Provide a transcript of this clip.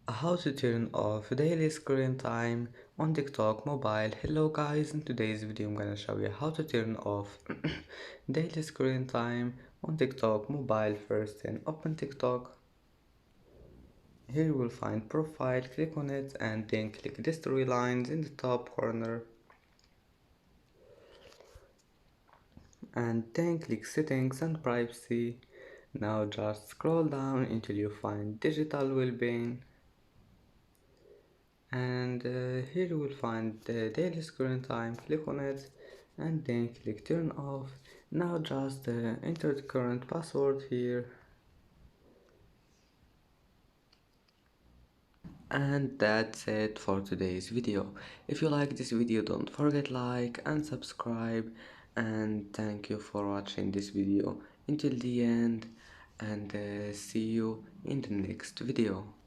How to turn off daily screen time on TikTok mobile. Hello guys, in today's video I'm gonna show you how to turn off daily screen time on TikTok mobile. First, then open TikTok. Here you will find profile, click on it and then click these three lines in the top corner and then click settings and privacy. Now just scroll down until you find digital well-being, and here you will find the daily screen time. Click on it and then click turn off. Now just enter the current password here, and that's it for today's video. If you like this video, don't forget like and subscribe, and thank you for watching this video until the end, and see you in the next video.